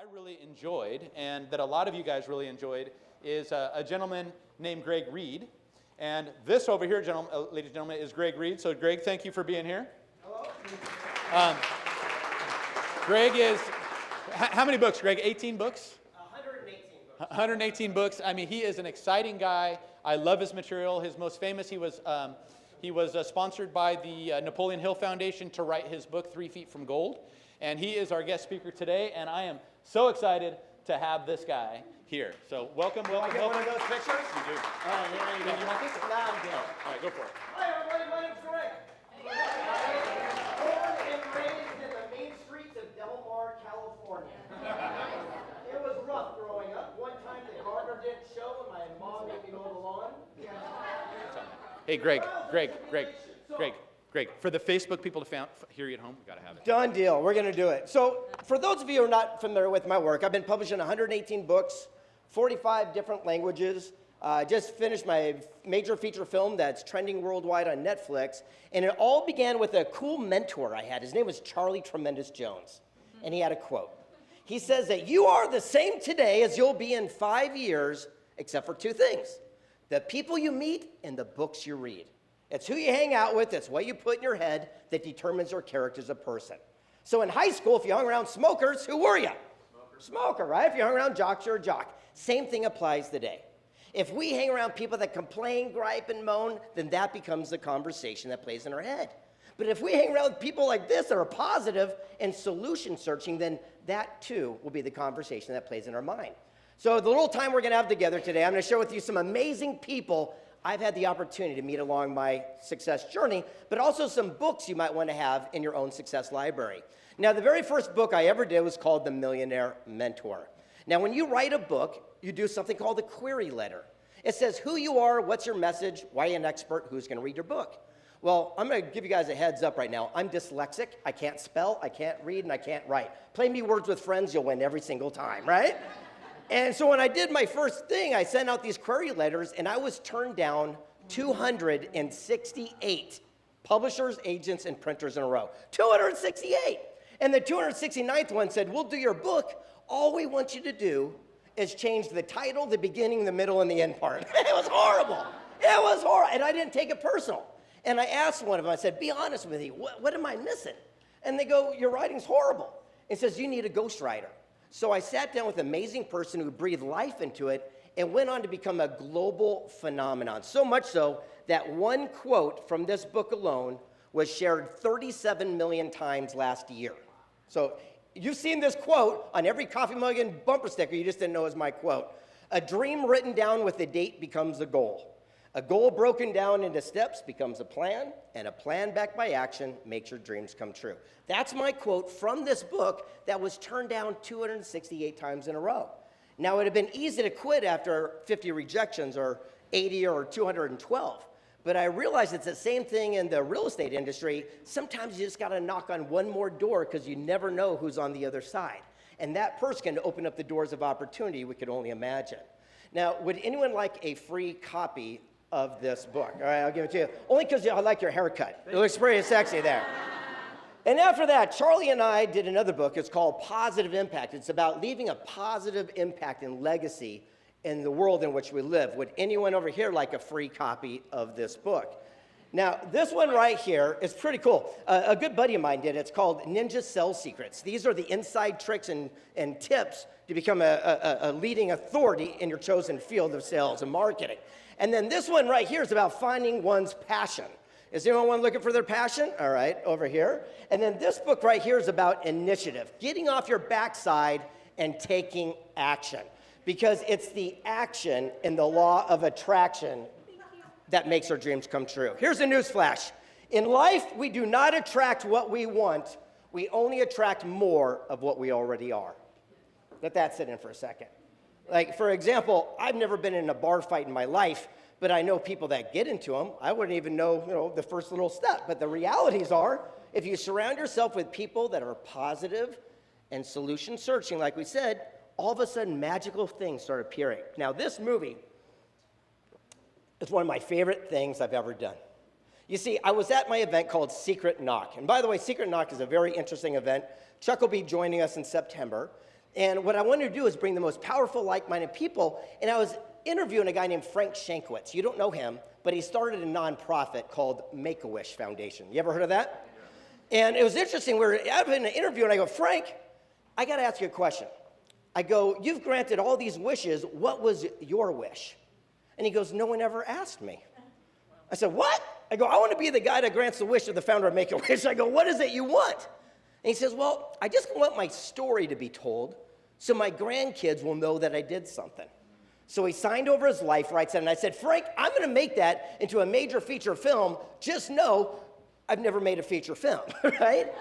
I really enjoyed, and that a lot of you guys really enjoyed, is a gentleman named Greg Reid. And this over here, ladies and gentlemen, is Greg Reid. So Greg, thank you for being here. Hello. Greg is, how many books, Greg? 18 books? 118 books. 118 books. I mean, he is an exciting guy. I love his material. His most famous, he was sponsored by the Napoleon Hill Foundation to write his book, 3 Feet from Gold. And he is our guest speaker today, and I am so excited to have this guy here. So welcome. I get one of those pictures? You do. Oh, here you go. You want this? Nah, I'm good. All right, go for it. Hi, everybody. My name's Greg. Born and raised in the main streets of Del Mar, California. It was rough growing up. One time the gardener didn't show, and my mom made me mow the lawn. Hey, Greg, for the Facebook people to hear you at home, we got to have it. Done deal. We're going to do it. So for those of you who are not familiar with my work, I've been publishing 118 books, 45 different languages. Just finished my major feature film that's trending worldwide on Netflix. And it all began with a cool mentor I had. His name was Charlie Tremendous Jones. And he had a quote. He says that you are the same today as you'll be in 5 years, except for 2 things: the people you meet and the books you read. It's who you hang out with, it's what you put in your head that determines your character as a person. So in high school, if you hung around smokers, who were you? Smoker, right? If you hung around jocks, you're a jock. Same thing applies today. If we hang around people that complain, gripe, and moan, then that becomes the conversation that plays in our head. But if we hang around with people like this that are positive and solution searching, then that too will be the conversation that plays in our mind. So the little time we're going to have together today, I'm going to share with you some amazing people I've had the opportunity to meet along my success journey, but also some books you might want to have in your own success library. Now, the very first book I ever did was called The Millionaire Mentor. Now, when you write a book, you do something called the query letter. It says who you are, what's your message, why are you an expert, who's going to read your book. Well, I'm going to give you guys a heads up right now. I'm dyslexic. I can't spell, I can't read, and I can't write. Play me Words with Friends, you'll win every single time, right? And so when I did my first thing, I sent out these query letters, and I was turned down 268 publishers, agents, and printers in a row. 268. And the 269th one said, we'll do your book. All we want you to do is change the title, the beginning, the middle, and the end part. It was horrible. It was horrible. And I didn't take it personal. And I asked one of them, I said, be honest with me, what am I missing? And they go, your writing's horrible. It says, you need a ghostwriter. So I sat down with an amazing person who breathed life into it and went on to become a global phenomenon. So much so that one quote from this book alone was shared 37 million times last year. So you've seen this quote on every coffee mug and bumper sticker, you just didn't know it was my quote. A dream written down with a date becomes a goal. A goal broken down into steps becomes a plan, and a plan backed by action makes your dreams come true. That's my quote from this book that was turned down 268 times in a row. Now, it would have been easy to quit after 50 rejections or 80 or 212, but I realized it's the same thing in the real estate industry. Sometimes you just got to knock on one more door because you never know who's on the other side. And that person can open up the doors of opportunity we could only imagine. Now, would anyone like a free copy of this book? All right, I'll give it to you. Only because I like your haircut. It looks pretty sexy there. And after that, Charlie and I did another book. It's called Positive Impact. It's about leaving a positive impact and legacy in the world in which we live. Would anyone over here like a free copy of this book? Now, this one right here is pretty cool. A good buddy of mine did it. It's called Ninja Sales Secrets. These are the inside tricks and tips to become a leading authority in your chosen field of sales and marketing. And then this one right here is about finding one's passion. Is anyone looking for their passion? All right, over here. And then this book right here is about initiative, getting off your backside and taking action. Because it's the action in the law of attraction that makes our dreams come true. Here's a news flash. In life, we do not attract what we want. We only attract more of what we already are. Let that sit in for a second. Like, for example, I've never been in a bar fight in my life, but I know people that get into them. I wouldn't even know, the first little step. But the realities are, if you surround yourself with people that are positive and solution searching, like we said, all of a sudden magical things start appearing. Now, this movie is one of my favorite things I've ever done. You see, I was at my event called Secret Knock. And by the way, Secret Knock is a very interesting event. Chuck will be joining us in September. And what I wanted to do is bring the most powerful, like-minded people. And I was interviewing a guy named Frank Shankwitz. You don't know him, but he started a nonprofit called Make-A-Wish Foundation. You ever heard of that? And it was interesting. We were having an interview, and I go, Frank, I got to ask you a question. I go, you've granted all these wishes. What was your wish? And he goes, no one ever asked me. I said, what? I go, I want to be the guy that grants the wish of the founder of Make-A-Wish. I go, what is it you want? And he says, well, I just want my story to be told so my grandkids will know that I did something. So he signed over his life rights, and I said, Frank, I'm going to make that into a major feature film. Just know I've never made a feature film, right?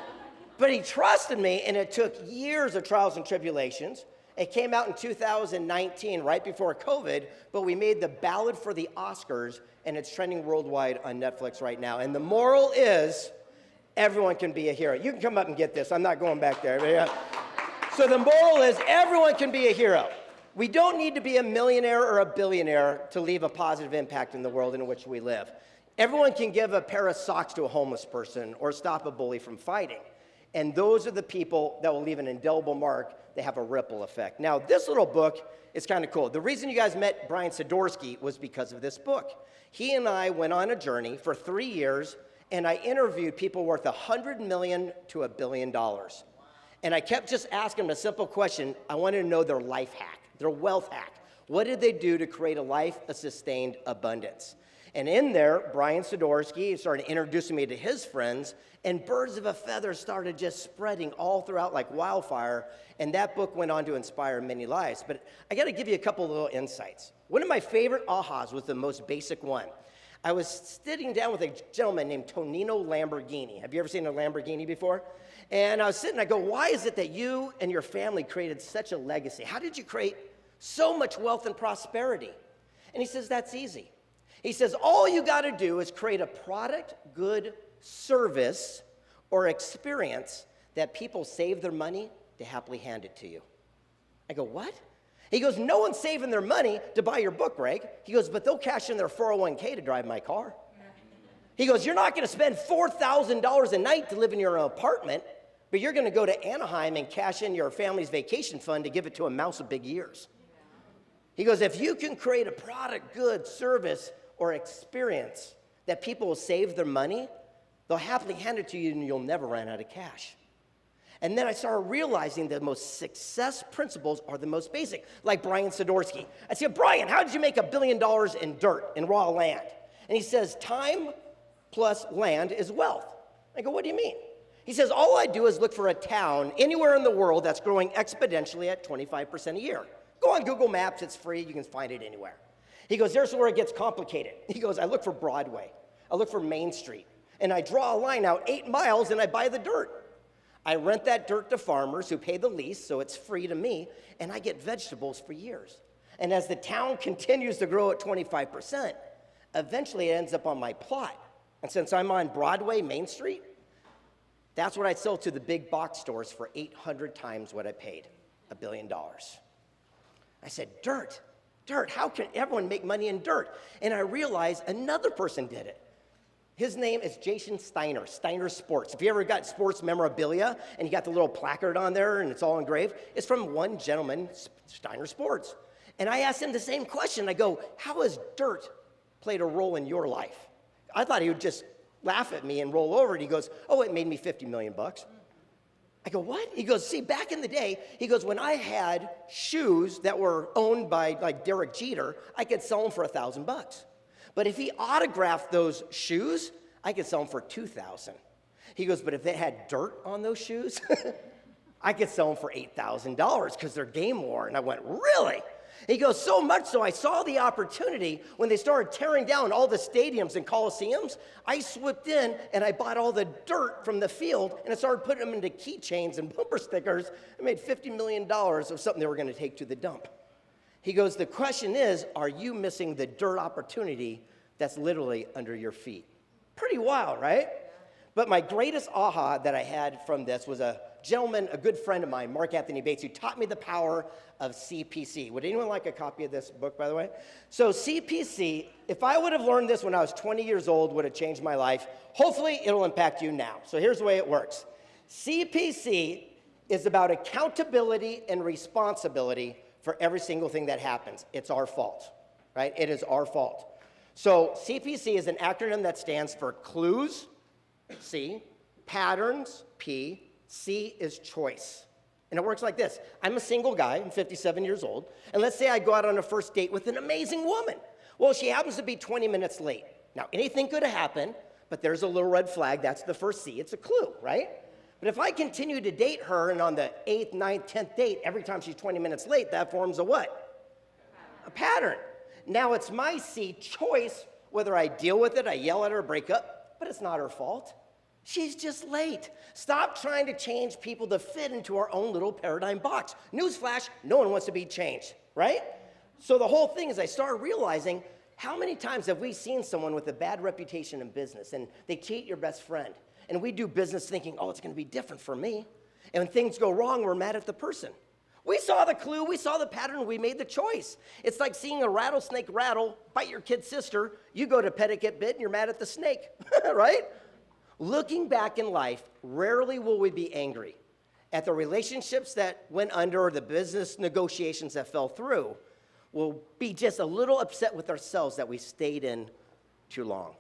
But he trusted me, and it took years of trials and tribulations. It came out in 2019, right before COVID, but we made the ballot for the Oscars, and it's trending worldwide on Netflix right now. And the moral is, everyone can be a hero. You can come up and get this. I'm not going back there. But yeah. So the moral is, everyone can be a hero. We don't need to be a millionaire or a billionaire to leave a positive impact in the world in which we live. Everyone can give a pair of socks to a homeless person or stop a bully from fighting. And those are the people that will leave an indelible mark. They have a ripple effect. Now, this little book is kind of cool. The reason you guys met Brian Sadorsky was because of this book. He and I went on a journey for 3 years, and I interviewed people worth $100 million to $1 billion. And I kept just asking them a simple question. I wanted to know their life hack, their wealth hack. What did they do to create a life of sustained abundance? And in there, Brian Sadorsky started introducing me to his friends, and birds of a feather started just spreading all throughout like wildfire, and that book went on to inspire many lives. But I got to give you a couple little insights. One of my favorite ahas was the most basic one. I was sitting down with a gentleman named Tonino Lamborghini. Have you ever seen a Lamborghini before? And I was sitting, I go, why is it that you and your family created such a legacy? How did you create so much wealth and prosperity? And he says, that's easy. He says, all you got to do is create a product, good, service, or experience that people save their money to happily hand it to you. I go, what? He goes, no one's saving their money to buy your book, Greg. He goes, but they'll cash in their 401k to drive my car. He goes, you're not going to spend $4,000 a night to live in your own apartment, but you're going to go to Anaheim and cash in your family's vacation fund to give it to a mouse of big ears. He goes, if you can create a product, good, service, or experience that people will save their money, they'll happily hand it to you and you'll never run out of cash. And then I started realizing the most success principles are the most basic, like Brian Sadorsky. I said, Brian, how did you make $1 billion in dirt, in raw land? And he says, time plus land is wealth. I go, what do you mean? He says, all I do is look for a town anywhere in the world that's growing exponentially at 25% a year. Go on Google Maps, it's free, you can find it anywhere. He goes, there's where it gets complicated. He goes, I look for Broadway, I look for Main Street, and I draw a line out 8 miles and I buy the dirt. I rent that dirt to farmers who pay the lease, so it's free to me, and I get vegetables for years. And as the town continues to grow at 25%, eventually it ends up on my plot. And since I'm on Broadway, Main Street, that's what I sell to the big box stores for 800 times what I paid, $1 billion. I said, dirt, how can everyone make money in dirt? And I realized another person did it. His name is Jason Steiner, Steiner Sports. If you ever got sports memorabilia and you got the little placard on there and it's all engraved, it's from one gentleman, Steiner Sports. And I asked him the same question. I go, how has dirt played a role in your life? I thought he would just laugh at me and roll over, and he goes, oh, it made me $50 million. I go, what? He goes, see, back in the day, he goes, when I had shoes that were owned by like Derek Jeter, I could sell them for $1,000. But if he autographed those shoes, I could sell them for $2,000. He goes, but if they had dirt on those shoes, I could sell them for $8,000 because they're game worn. And I went, really? He goes, so much so I saw the opportunity when they started tearing down all the stadiums and coliseums. I swooped in and I bought all the dirt from the field and I started putting them into keychains and bumper stickers. I made $50 million of something they were going to take to the dump. He goes, the question is, are you missing the dirt opportunity that's literally under your feet? Pretty wild, right? But my greatest aha that I had from this was a gentleman, a good friend of mine, Mark Anthony Bates, who taught me the power of CPC. Would anyone like a copy of this book, by the way? So CPC, if I would have learned this when I was 20 years old, would have changed my life. Hopefully, it'll impact you now. So here's the way it works. CPC is about accountability and responsibility for every single thing that happens. It's our fault, right? It is our fault. So CPC is an acronym that stands for clues, C, patterns, P, C is choice. And it works like this. I'm a single guy, I'm 57 years old, and let's say I go out on a first date with an amazing woman. Well, she happens to be 20 minutes late. Now, anything could have happened, but there's a little red flag. That's the first C. It's a clue, right? But if I continue to date her, and on the 8th, 9th, 10th date, every time she's 20 minutes late, that forms a what? A pattern. Now, it's my C, choice, whether I deal with it, I yell at her, break up, but it's not her fault. She's just late. Stop trying to change people to fit into our own little paradigm box. Newsflash, no one wants to be changed, right? So the whole thing is I started realizing, how many times have we seen someone with a bad reputation in business and they cheat your best friend? And we do business thinking, oh, it's going to be different for me. And when things go wrong, we're mad at the person. We saw the clue, we saw the pattern, we made the choice. It's like seeing a rattlesnake rattle, bite your kid's sister. You go to pet it, get bit, and you're mad at the snake, right? Looking back in life, rarely will we be angry at the relationships that went under or the business negotiations that fell through. We'll be just a little upset with ourselves that we stayed in too long.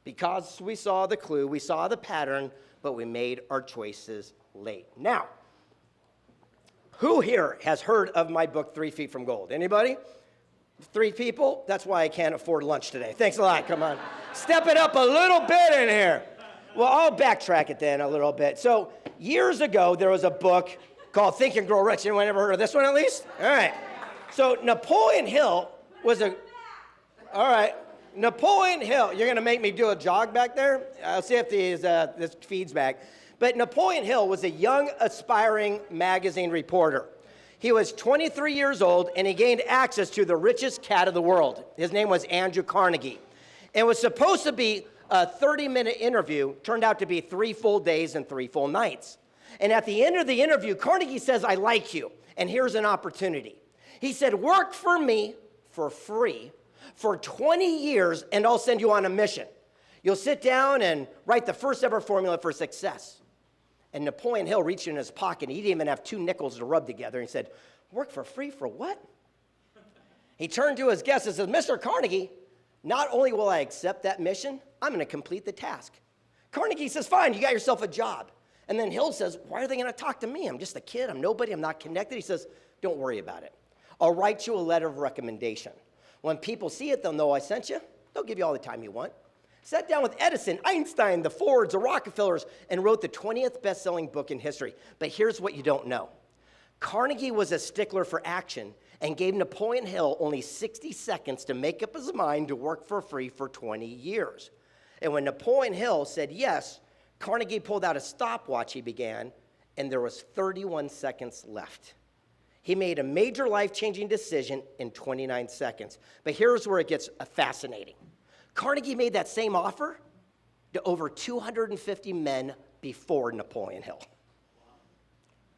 Because we saw the clue, we saw the pattern, but we made our choices late. Now, who here has heard of my book, 3 Feet from Gold? Anybody? 3 people? That's why I can't afford lunch today. Thanks a lot, come on. Step it up a little bit in here. Well, I'll backtrack it then a little bit. So years ago, there was a book called Think and Grow Rich. Anyone ever heard of this one at least? All right. So Napoleon Hill was Napoleon Hill. You're going to make me do a jog back there? I'll see if this feeds back. But Napoleon Hill was a young, aspiring magazine reporter. He was 23 years old, and he gained access to the richest cat of the world. His name was Andrew Carnegie. And it was supposed to be a 30-minute interview, turned out to be 3 full days and 3 full nights. And at the end of the interview, Carnegie says, I like you, and here's an opportunity. He said, work for me for free for 20 years, and I'll send you on a mission. You'll sit down and write the first ever formula for success. And Napoleon Hill reached in his pocket. He didn't even have 2 nickels to rub together. And he said, work for free for what? He turned to his guest and said, Mr. Carnegie, not only will I accept that mission, I'm going to complete the task. Carnegie says, fine, you got yourself a job. And then Hill says, why are they going to talk to me? I'm just a kid. I'm nobody. I'm not connected. He says, don't worry about it. I'll write you a letter of recommendation. When people see it, they'll know I sent you. They'll give you all the time you want. Sat down with Edison, Einstein, the Fords, the Rockefellers, and wrote the 20th best-selling book in history. But here's what you don't know. Carnegie was a stickler for action and gave Napoleon Hill only 60 seconds to make up his mind to work for free for 20 years. And when Napoleon Hill said yes, Carnegie pulled out a stopwatch he began, and there was 31 seconds left. He made a major life-changing decision in 29 seconds. But here's where it gets fascinating. Carnegie made that same offer to over 250 men before Napoleon Hill.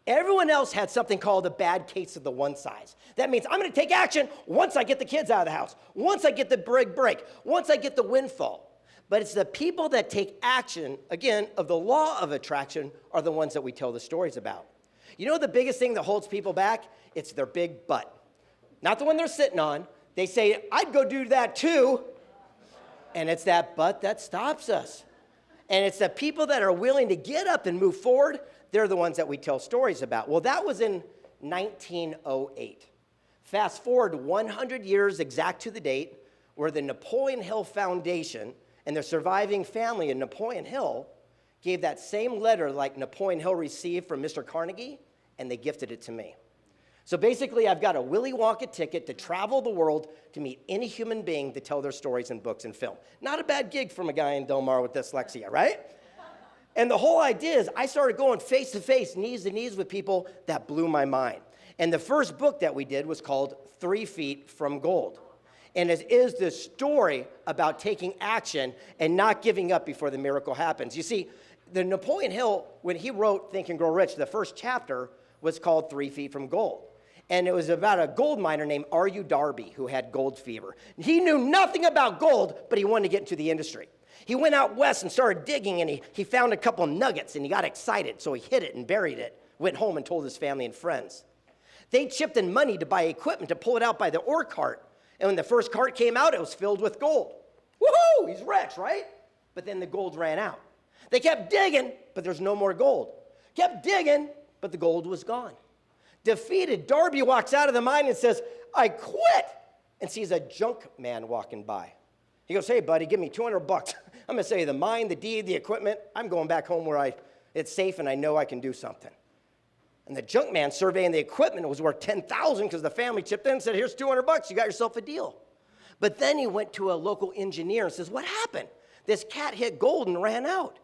Everyone else had something called a bad case of the one size. That means I'm going to take action once I get the kids out of the house, once I get the big break, once I get the windfall. But it's the people that take action, again, of the law of attraction are the ones that we tell the stories about. You know the biggest thing that holds people back? It's their big butt. Not the one they're sitting on. They say, I'd go do that too. And it's that butt that stops us. And it's the people that are willing to get up and move forward. They're the ones that we tell stories about. Well, that was in 1908. Fast forward 100 years exact to the date where the Napoleon Hill Foundation and the surviving family of Napoleon Hill gave that same letter like Napoleon Hill received from Mr. Carnegie, and they gifted it to me. So basically, I've got a Willy Wonka ticket to travel the world to meet any human being to tell their stories in books and film. Not a bad gig from a guy in Del Mar with dyslexia, right? And the whole idea is I started going face to face, knees to knees with people that blew my mind. And the first book that we did was called 3 Feet from Gold. And it is the story about taking action and not giving up before the miracle happens. You see, the Napoleon Hill, when he wrote Think and Grow Rich, the first chapter was called 3 Feet from Gold. And it was about a gold miner named R.U. Darby who had gold fever. He knew nothing about gold, but he wanted to get into the industry. He went out west and started digging, and he found a couple of nuggets, and he got excited, so he hid it and buried it went home and told his family and friends. They chipped in money to buy equipment to pull it out by the ore cart. And when the first cart came out, it was filled with gold. Woohoo! He's rich, right? But then the gold ran out. They kept digging, but there's no more gold. Kept digging, but the gold was gone. Defeated, Darby walks out of the mine and says, I quit, and sees a junk man walking by. He goes, hey, buddy, give me $200. I'm going to sell you the mine, the deed, the equipment. I'm going back home where it's safe and I know I can do something. And the junk man surveying the equipment was worth $10,000 because the family chipped in and said, here's $200. You got yourself a deal. But then he went to a local engineer and says, what happened? This cat hit gold and ran out.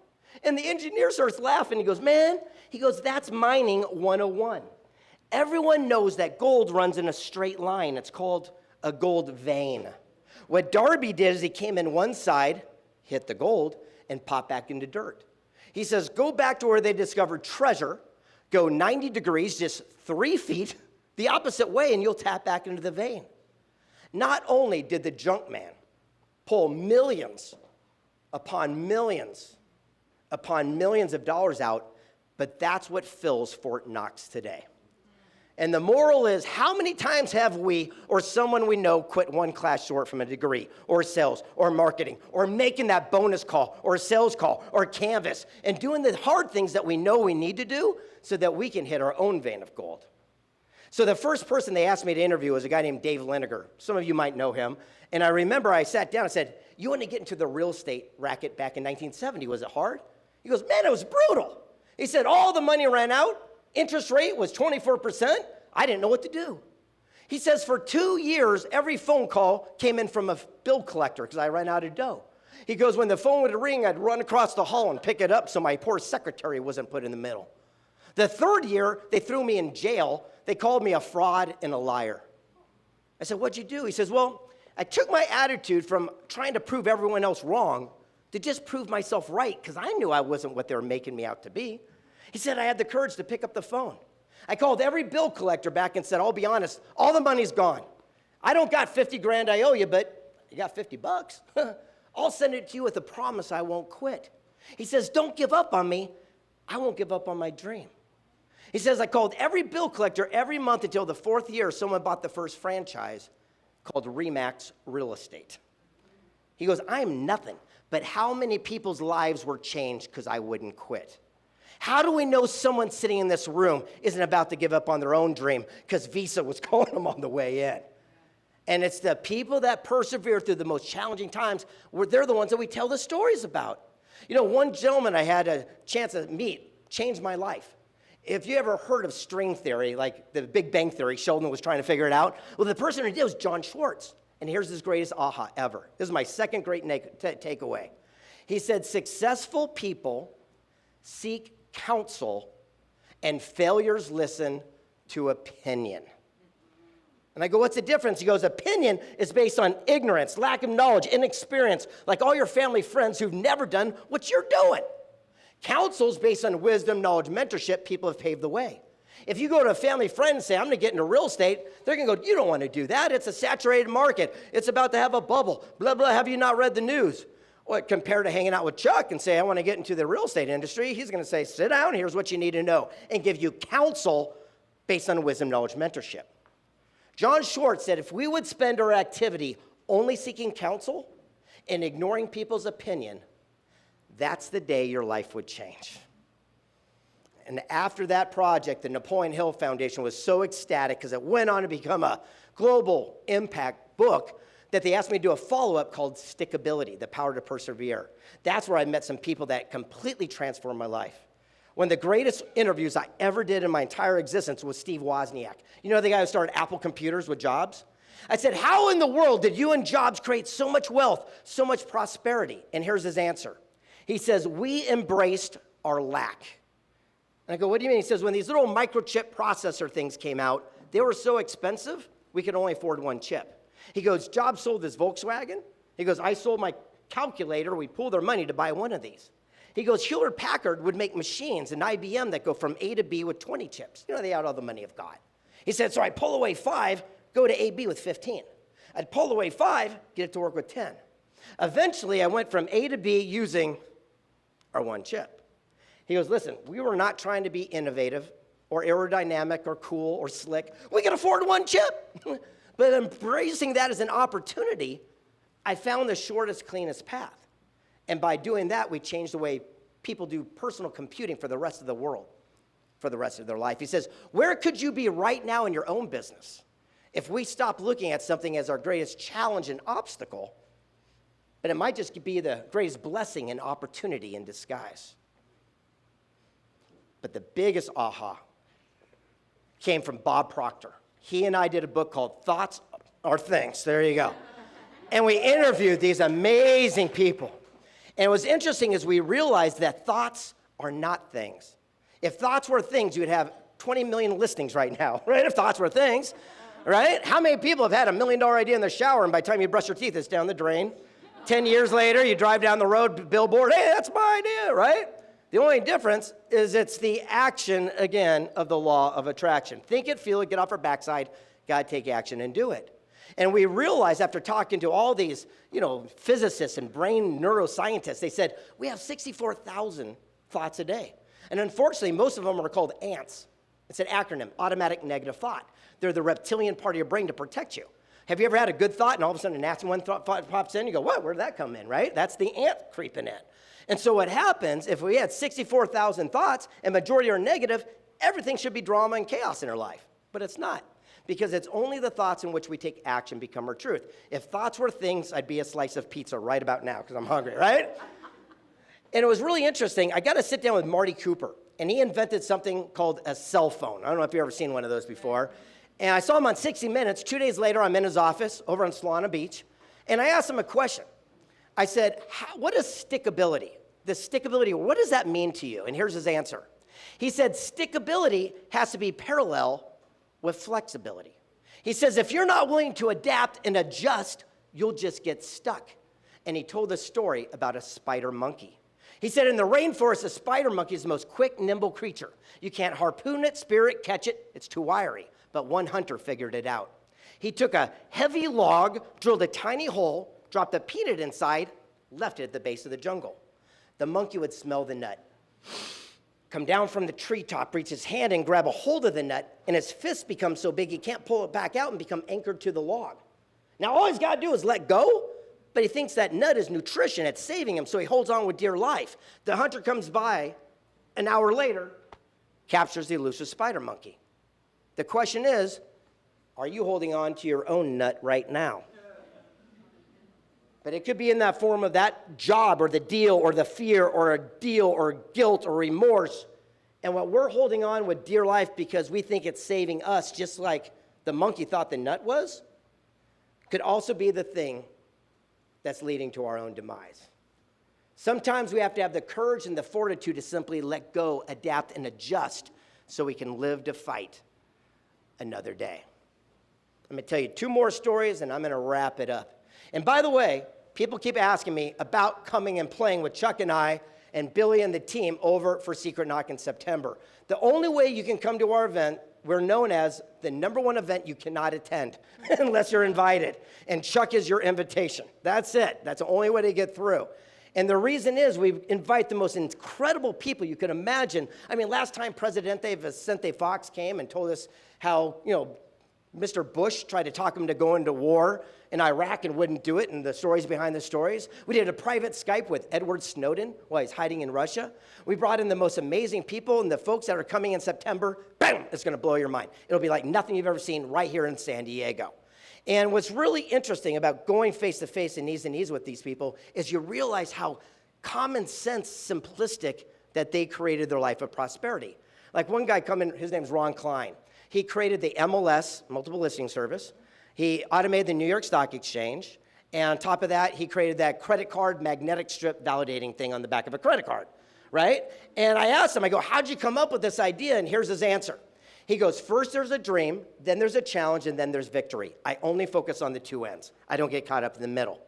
And the engineer starts laughing. He goes, man, that's mining 101. Everyone knows that gold runs in a straight line. It's called a gold vein. What Darby did is he came in one side, hit the gold, and popped back into dirt. He says, go back to where they discovered treasure, go 90 degrees, just 3 feet, the opposite way, and you'll tap back into the vein. Not only did the junk man pull millions upon millions of dollars out, but that's what fills Fort Knox today. And the moral is, how many times have we or someone we know quit one class short from a degree or sales or marketing or making that bonus call or sales call or canvas and doing the hard things that we know we need to do so that we can hit our own vein of gold? So the first person they asked me to interview was a guy named Dave Liniger. Some of you might know him. And I remember I sat down and said, you want to get into the real estate racket back in 1970. Was it hard? He goes, man, it was brutal. He said, all the money ran out. Interest rate was 24%. I didn't know what to do. He says for 2 years, every phone call came in from a bill collector because I ran out of dough. He goes, when the phone would ring, I'd run across the hall and pick it up so my poor secretary wasn't put in the middle. The third year, they threw me in jail. They called me a fraud and a liar. I said, what'd you do? He says, well, I took my attitude from trying to prove everyone else wrong to just prove myself right because I knew I wasn't what they were making me out to be. He said I had the courage to pick up the phone. I called every bill collector back and said, I'll be honest, all the money's gone. I don't got 50 grand I owe you, but you got $50. I'll send it to you with a promise I won't quit. He says, don't give up on me. I won't give up on my dream. He says, I called every bill collector every month until the 4th year someone bought the first franchise called Remax Real Estate. He goes, I am nothing, but how many people's lives were changed because I wouldn't quit? How do we know someone sitting in this room isn't about to give up on their own dream because Visa was calling them on the way in? And it's the people that persevere through the most challenging times where they're the ones that we tell the stories about. You know, one gentleman I had a chance to meet changed my life. If you ever heard of string theory, like the Big Bang Theory, Sheldon was trying to figure it out. Well, the person who did was John Schwartz. And here's his greatest aha ever. This is my second great takeaway. He said, successful people seek counsel and failures listen to opinion. And I go, what's the difference? He goes, opinion is based on ignorance, lack of knowledge, inexperience, like all your family friends who've never done what you're doing. Counsel is based on wisdom, knowledge, mentorship. People have paved the way. If you go to a family friend and say, I'm going to get into real estate, they're going to go, you don't want to do that. It's a saturated market. It's about to have a bubble. Blah, blah. Have you not read the news? Well, compared to hanging out with Chuck and say, I want to get into the real estate industry, he's going to say, sit down, here's what you need to know, and give you counsel based on wisdom, knowledge, mentorship. John Schwartz said, if we would spend our activity only seeking counsel and ignoring people's opinion, that's the day your life would change. And after that project, the Napoleon Hill Foundation was so ecstatic because it went on to become a global impact book that they asked me to do a follow-up called Stickability, the Power to Persevere. That's where I met some people that completely transformed my life. One of the greatest interviews I ever did in my entire existence was Steve Wozniak. You know the guy who started Apple Computers with Jobs? I said, how in the world did you and Jobs create so much wealth, so much prosperity? And here's his answer. He says, we embraced our lack. And I go, what do you mean? He says, when these little microchip processor things came out, they were so expensive, we could only afford one chip. He goes, Jobs sold his Volkswagen. He goes, I sold my calculator. We pooled our money to buy one of these. He goes, Hewlett-Packard would make machines in IBM that go from A to B with 20 chips. You know, they had all the money of God. He said, so I pull away 5, go to AB with 15. I'd pull away 5, get it to work with 10. Eventually, I went from A to B using our one chip. He goes, listen, we were not trying to be innovative. or aerodynamic or cool or slick. We can afford one chip. But embracing that as an opportunity, I found the shortest, cleanest path. And by doing that, we changed the way people do personal computing for the rest of the world, for the rest of their life. He says, where could you be right now in your own business if we stop looking at something as our greatest challenge and obstacle, but it might just be the greatest blessing and opportunity in disguise? But the biggest aha came from Bob Proctor. He and I did a book called Thoughts Are Things. There you go. And we interviewed these amazing people. And it was interesting as we realized that thoughts are not things. If thoughts were things, you would have 20 million listings right now, right? If thoughts were things, right? How many people have had $1 million idea in the shower, and by the time you brush your teeth, it's down the drain? 10 years later, you drive down the road, billboard, hey, that's my idea, right? The only difference is it's the action, again, of the law of attraction. Think it, feel it, get off our backside, gotta take action and do it. And we realized after talking to all these, physicists and brain neuroscientists, they said, we have 64,000 thoughts a day. And unfortunately, most of them are called ANTs. It's an acronym, automatic negative thought. They're the reptilian part of your brain to protect you. Have you ever had a good thought and all of a sudden an nasty one thought pops in? You go, what, where'd that come in, right? That's the ant creeping in. And so what happens, if we had 64,000 thoughts and majority are negative, everything should be drama and chaos in our life. But it's not. Because it's only the thoughts in which we take action become our truth. If thoughts were things, I'd be a slice of pizza right about now because I'm hungry, right? And it was really interesting. I got to sit down with Marty Cooper, and he invented something called a cell phone. I don't know if you've ever seen one of those before. And I saw him on 60 Minutes. 2 days later, I'm in his office over on Solana Beach, and I asked him a question. I said, what is stickability? The stickability, what does that mean to you? And here's his answer. He said, stickability has to be parallel with flexibility. He says, if you're not willing to adapt and adjust, you'll just get stuck. And he told a story about a spider monkey. He said, in the rainforest, a spider monkey is the most quick, nimble creature. You can't harpoon it, spear it, catch it. It's too wiry. But one hunter figured it out. He took a heavy log, drilled a tiny hole, dropped a peanut inside, left it at the base of the jungle. The monkey would smell the nut, come down from the treetop, reach his hand and grab a hold of the nut, and his fist becomes so big he can't pull it back out and become anchored to the log. Now all he's got to do is let go, but he thinks that nut is nutrition, it's saving him, so he holds on with dear life. The hunter comes by an hour later, captures the elusive spider monkey. The question is, are you holding on to your own nut right now? But it could be in that form of that job or the deal or the fear or a deal or guilt or remorse. And what we're holding on with dear life because we think it's saving us, just like the monkey thought the nut was, could also be the thing that's leading to our own demise. Sometimes we have to have the courage and the fortitude to simply let go, adapt, and adjust so we can live to fight another day. I'm going to tell you 2 more stories, and I'm going to wrap it up. And by the way, people keep asking me about coming and playing with Chuck and I and Billy and the team over for Secret Knock in September. The only way you can come to our event, we're known as the #1 event you cannot attend unless you're invited. And Chuck is your invitation. That's it. That's the only way to get through. And the reason is we invite the most incredible people you could imagine. I mean, last time Presidente Vicente Fox came and told us how, Mr. Bush tried to talk him to go into war in Iraq and wouldn't do it, and the stories behind the stories. We did a private Skype with Edward Snowden while he's hiding in Russia. We brought in the most amazing people, and the folks that are coming in September, bam, it's going to blow your mind. It'll be like nothing you've ever seen right here in San Diego. And what's really interesting about going face-to-face and knees with these people is you realize how common sense, simplistic, that they created their life of prosperity. Like one guy come in, his name's Ron Klein. He created the MLS, multiple listing service. He automated the New York Stock Exchange. And on top of that, he created that credit card magnetic strip validating thing on the back of a credit card, right? And I asked him, I go, how'd you come up with this idea? And here's his answer. He goes, first there's a dream, then there's a challenge, and then there's victory. I only focus on the 2 ends. I don't get caught up in the middle.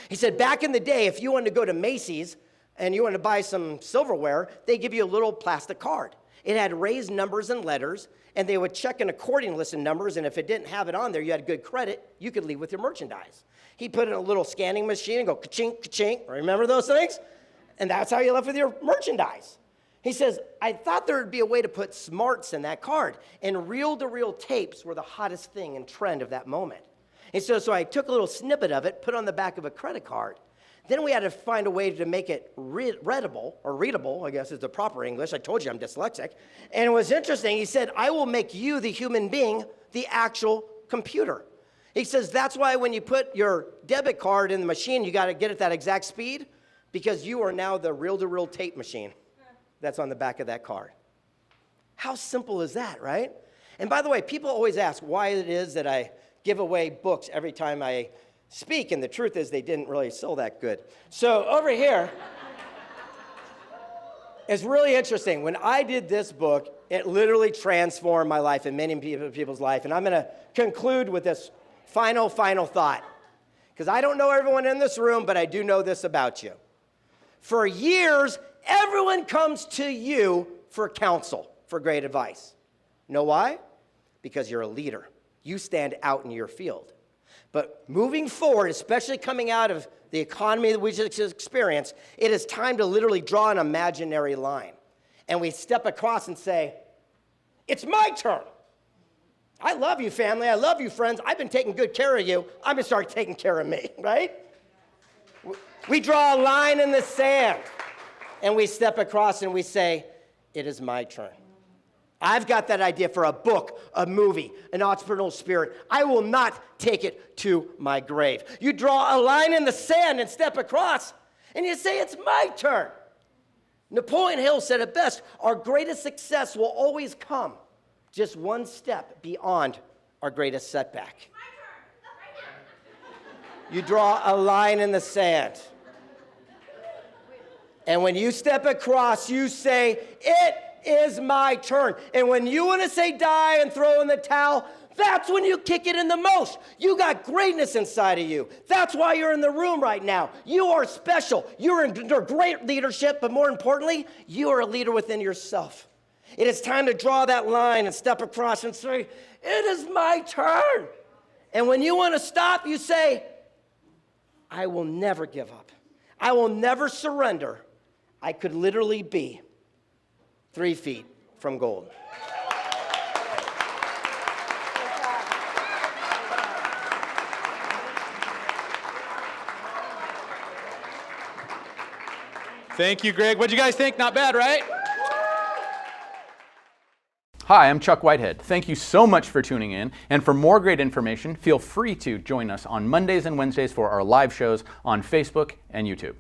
He said, back in the day, if you wanted to go to Macy's and you wanted to buy some silverware, they give you a little plastic card. It had raised numbers and letters, and they would check an accordion list of numbers, and if it didn't have it on there, you had good credit, you could leave with your merchandise. He put in a little scanning machine and go ka-chink, ka-chink. Remember those things? And that's how you left with your merchandise. He says, I thought there would be a way to put smarts in that card. And reel-to-reel tapes were the hottest thing and trend of that moment. And so I took a little snippet of it, put it on the back of a credit card. Then we had to find a way to make it readable, I guess is the proper English. I told you I'm dyslexic. And it was interesting. He said, I will make you, the human being, the actual computer. He says, that's why when you put your debit card in the machine, you got to get it that exact speed, because you are now the reel-to-reel tape machine that's on the back of that card. How simple is that, right? And by the way, people always ask why it is that I give away books every time I speak, and the truth is they didn't really sell that good. So over here, it's really interesting. When I did this book, it literally transformed my life and many people's life. And I'm going to conclude with this final thought, because I don't know everyone in this room, but I do know this about you. For years, everyone comes to you for counsel, for great advice. Know why? Because you're a leader. You stand out in your field. But moving forward, especially coming out of the economy that we just experienced, it is time to literally draw an imaginary line. And we step across and say, it's my turn. I love you, family. I love you, friends. I've been taking good care of you. I'm going to start taking care of me, right? We draw a line in the sand, and we step across and we say, it is my turn. I've got that idea for a book, a movie, an entrepreneurial spirit. I will not take it to my grave. You draw a line in the sand and step across, and you say, it's my turn. Napoleon Hill said it best, our greatest success will always come just one step beyond our greatest setback. You draw a line in the sand. And when you step across, you say, it is my turn. And when you want to say die and throw in the towel, that's when you kick it in the most. You got greatness inside of you. That's why you're in the room right now. You are special. You're in great leadership, but more importantly, you are a leader within yourself. It is time to draw that line and step across and say, it is my turn. And when you want to stop, you say, I will never give up. I will never surrender. I could literally be 3 feet from gold. Thank you, Greg. What'd you guys think? Not bad, right? Hi, I'm Chuck Whitehead. Thank you so much for tuning in. And for more great information, feel free to join us on Mondays and Wednesdays for our live shows on Facebook and YouTube.